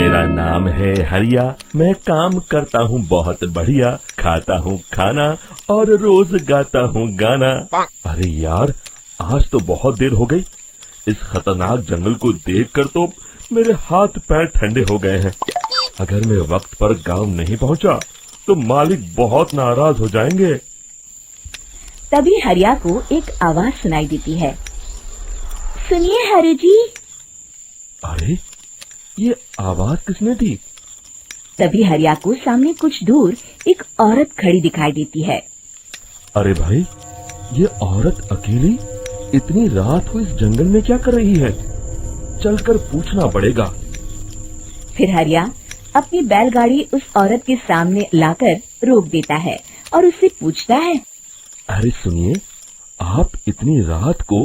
मेरा नाम है हरिया, मैं काम करता हूँ बहुत बढ़िया, खाता हूँ खाना और रोज गाता हूँ गाना। अरे यार, आज तो बहुत देर हो गई। इस खतरनाक जंगल को देखकर तो मेरे हाथ पैर ठंडे हो गए हैं। अगर मैं वक्त पर गांव नहीं पहुंचा तो मालिक बहुत नाराज हो जाएंगे। तभी हरिया को एक आवाज सुनाई देती है। सुनिए हरु जी। अरे, ये आवाज किसने दी? तभी हरिया को सामने कुछ दूर एक औरत खड़ी दिखाई देती है। अरे भाई, ये औरत अकेली इतनी रात को इस जंगल में क्या कर रही है? चलकर पूछना पड़ेगा। फिर हरिया अपनी बैलगाड़ी उस औरत के सामने लाकर रोक देता है और उससे पूछता है। अरे सुनिए, आप इतनी रात को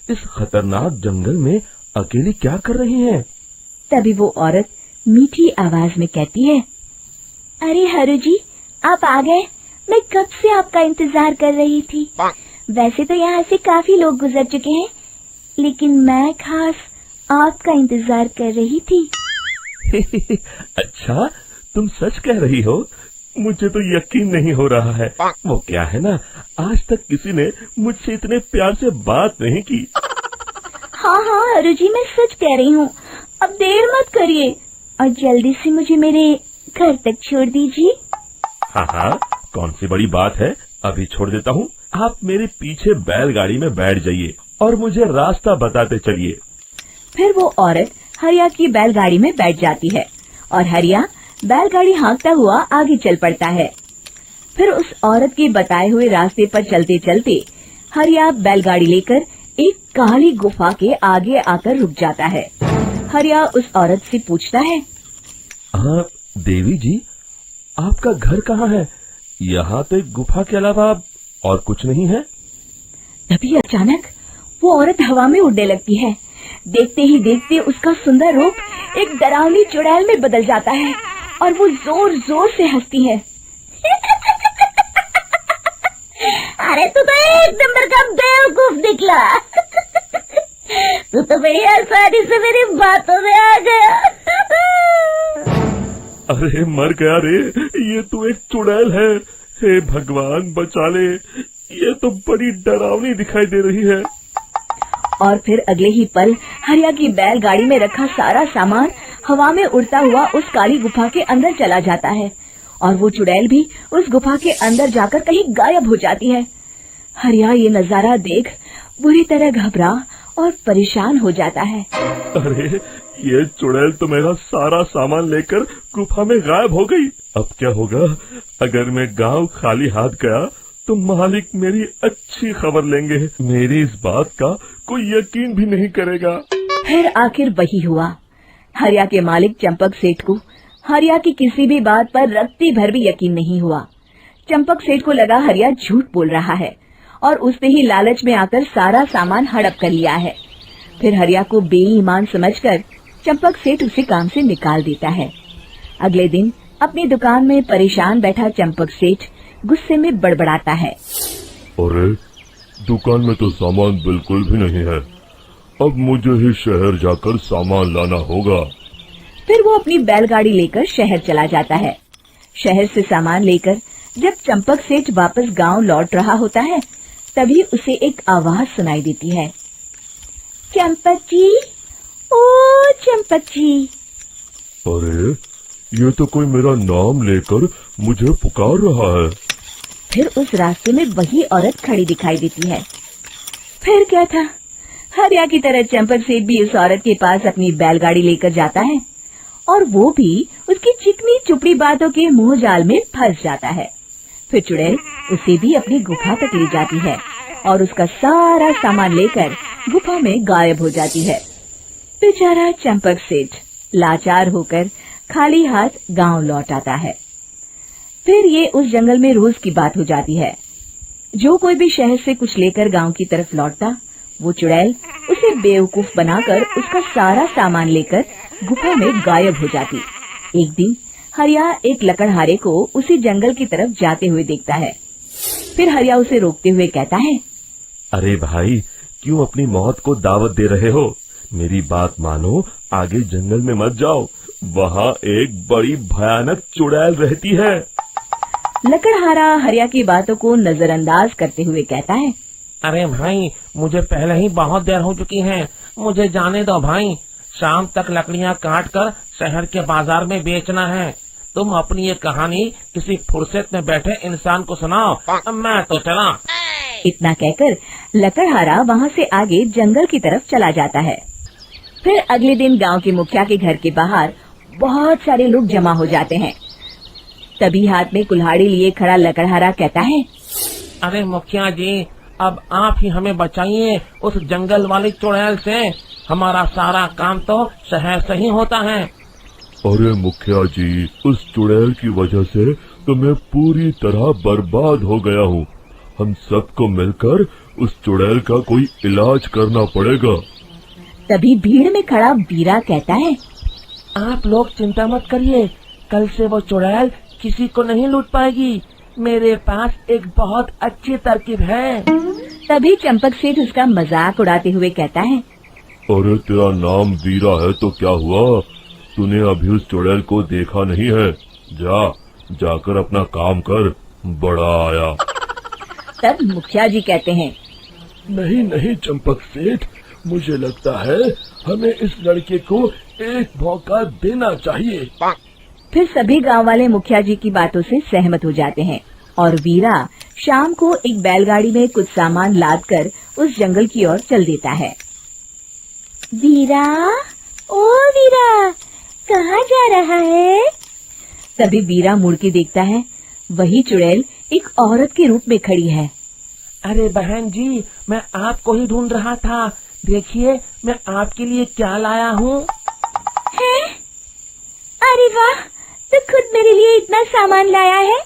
इस खतरनाक जंगल में अकेली क्या कर रही हैं? तभी वो औरत मीठी आवाज में कहती है। अरे हरु जी, आप आ गए। मैं कब से आपका इंतजार कर रही थी। वैसे तो यहाँ से काफी लोग गुजर चुके हैं, लेकिन मैं खास आपका इंतजार कर रही थी। अच्छा, तुम सच कह रही हो? मुझे तो यकीन नहीं हो रहा है। वो क्या है ना, आज तक किसी ने मुझसे इतने प्यार से बात नहीं की। हाँ हाँ हरु जी, मैं सच कह रही हूँ। अब देर मत करिए और जल्दी से मुझे मेरे घर तक छोड़ दीजिए। हाँ हाँ, कौन सी बड़ी बात है, अभी छोड़ देता हूँ। आप मेरे पीछे बैलगाड़ी में बैठ जाइए और मुझे रास्ता बताते चलिए। फिर वो औरत हरिया की बैलगाड़ी में बैठ जाती है और हरिया बैलगाड़ी हाँकता हुआ आगे चल पड़ता है। फिर उस औरत के बताए हुए रास्ते पर चलते चलते हरिया बैलगाड़ी लेकर एक काली गुफा के आगे आकर रुक जाता है। हरिया उस औरत से पूछता है। हाँ देवी जी, आपका घर कहाँ है? यहाँ तो एक गुफा के अलावा और कुछ नहीं है। तभी अचानक वो औरत हवा में उड़ने लगती है। देखते ही देखते उसका सुंदर रूप एक डरावनी चुड़ैल में बदल जाता है और वो जोर जोर से हंसती है। अरे तू तो एक नंबर का बेवकूफ निकला। तू तो बड़ी आसानी से मेरी बातों में आ गया। अरे मर गया रे, ये तो एक चुड़ैल है। हे भगवान बचा ले, ये तो बड़ी डरावनी दिखाई दे रही है। और फिर अगले ही पल हरिया की बैलगाड़ी में रखा सारा सामान हवा में उड़ता हुआ उस काली गुफा के अंदर चला जाता है और वो चुड़ैल भी उस गुफा के अंदर जाकर कहीं गायब हो जाती है। हरिया ये नजारा देख बुरी तरह घबरा और परेशान हो जाता है। अरे, ये चुड़ैल तो मेरा सारा सामान लेकर गुफा में गायब हो गई। अब क्या होगा? अगर मैं गांव खाली हाथ गया तो मालिक मेरी अच्छी खबर लेंगे। मेरी इस बात का कोई यकीन भी नहीं करेगा। फिर आखिर वही हुआ। हरिया के मालिक चंपक सेठ को हरिया की किसी भी बात पर रत्ती भर भी यकीन नहीं हुआ। चंपक सेठ को लगा हरिया झूठ बोल रहा है और उसने ही लालच में आकर सारा सामान हड़प कर लिया है। फिर हरिया को बेईमान समझकर चंपक सेठ उसे काम से निकाल देता है। अगले दिन अपनी दुकान में परेशान बैठा चंपक सेठ गुस्से में बड़बड़ाता है। अरे, दुकान में तो सामान बिल्कुल भी नहीं है। अब मुझे ही शहर जाकर सामान लाना होगा। फिर वो अपनी बैलगाड़ी लेकर शहर चला जाता है। शहर से सामान लेकर जब चंपक सेठ वापस गांव लौट रहा होता है, तभी उसे एक आवाज सुनाई देती है। चंपक जी, ओ चंपक जी। अरे, ये तो कोई मेरा नाम लेकर मुझे पुकार रहा है। फिर उस रास्ते में वही औरत खड़ी दिखाई देती है। फिर क्या था, हरिया की तरह चंपक सेठ भी उस औरत के पास अपनी बैलगाड़ी लेकर जाता है और वो भी उसकी चिकनी चुपड़ी बातों के मुंह जाल में फंस जाता है। फिर चुड़ैल उसे भी अपनी गुफा तक ले जाती है और उसका सारा सामान लेकर गुफा में गायब हो जाती है। बेचारा चंपक सेठ लाचार होकर खाली हाथ गांव लौट आता है। फिर ये उस जंगल में रोज की बात हो जाती है। जो कोई भी शहर से कुछ लेकर गांव की तरफ लौटता, वो चुड़ैल उसे बेवकूफ बनाकर उसका सारा सामान लेकर गुफा में गायब हो जाती। एक दिन हरिया एक लकड़हारे को उसी जंगल की तरफ जाते हुए देखता है। फिर हरिया उसे रोकते हुए कहता है। अरे भाई, क्यों अपनी मौत को दावत दे रहे हो? मेरी बात मानो, आगे जंगल में मत जाओ वहाँ एक बड़ी भयानक चुड़ैल रहती है। लकड़हारा हरिया की बातों को नजरअंदाज करते हुए कहता है, अरे भाई, मुझे पहले ही बहुत देर हो चुकी है, मुझे जाने दो भाई। शाम तक लकड़ियाँ काट कर शहर के बाजार में बेचना है। तुम अपनी ये कहानी किसी फुर्सत में बैठे इंसान को सुनाओ, मैं तो चला। इतना कहकर लकड़हारा वहाँ से आगे जंगल की तरफ चला जाता है। फिर अगले दिन गांव के मुखिया के घर के बाहर बहुत सारे लोग जमा हो जाते हैं। तभी हाथ में कुल्हाड़ी लिए खड़ा लकड़हारा कहता है, अरे मुखिया जी, अब आप ही हमें बचाइए उस जंगल वाली चुड़ैल से। हमारा सारा काम तो शहर से ही होता है। अरे मुखिया जी, उस चुड़ैल की वजह से तो मैं पूरी तरह बर्बाद हो गया हूँ। हम सबको मिलकर उस चुड़ैल का कोई इलाज करना पड़ेगा। तभी भीड़ में खड़ा वीरा कहता है, आप लोग चिंता मत करिए, कल से वो चुड़ैल किसी को नहीं लूट पाएगी। मेरे पास एक बहुत अच्छी तरकीब है। तभी चंपक सेठ उसका मजाक उड़ाते हुए कहता है, अरे तेरा नाम वीरा है तो क्या हुआ? तूने अभी उस चुड़ैल को देखा नहीं है? जाकर अपना काम कर, बड़ा आया। तब मुखिया जी कहते हैं, नहीं चंपक सेठ, मुझे लगता है हमें इस लड़के को एक मौका देना चाहिए। फिर सभी गांव वाले मुखिया जी की बातों से सहमत हो जाते हैं और वीरा शाम को एक बैलगाड़ी में कुछ सामान लादकर उस जंगल की ओर चल देता है। वीरा, ओ वीरा, कहाँ जा रहा है? तभी वीरा मुड़ के देखता है, वही चुड़ैल एक औरत के रूप में खड़ी है। अरे बहन जी, मैं आपको ही ढूंढ रहा था। देखिए, मैं आपके लिए क्या लाया हूँ। अरे वाह, तो खुद मेरे लिए इतना सामान लाया है।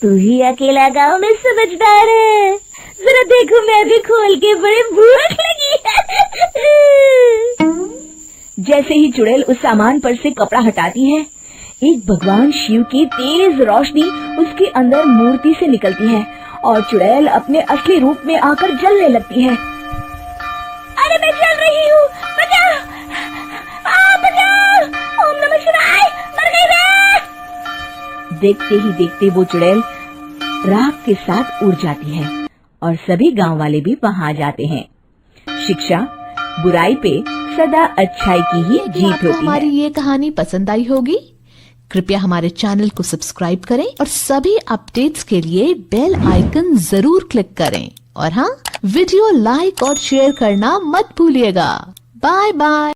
तू ही अकेला गांव में समझदार है। जरा देखो, मैं भी खोल के, बड़े भूख लगी है। जैसे ही चुड़ैल उस सामान पर से कपड़ा हटाती है, एक भगवान शिव की तेज रोशनी उसके अंदर मूर्ति से निकलती है और चुड़ैल अपने असली रूप में आकर जलने लगती है। अरे मैं जल रही हूँ, बचाओ, बचाओ, ओम नमः शिवाय, मर गई मैं। देखते ही देखते वो चुड़ैल राख के साथ उड़ जाती है और सभी गांव वाले भी वहां जाते हैं। शिक्षा, बुराई पे सदा अच्छाई की ही जीत होती है। हमारी ये कहानी पसंद आई होगी। कृपया हमारे चैनल को सब्सक्राइब करें और सभी अपडेट्स के लिए बेल आइकन जरूर क्लिक करें। और हाँ, वीडियो लाइक और शेयर करना मत भूलिएगा। Bye bye.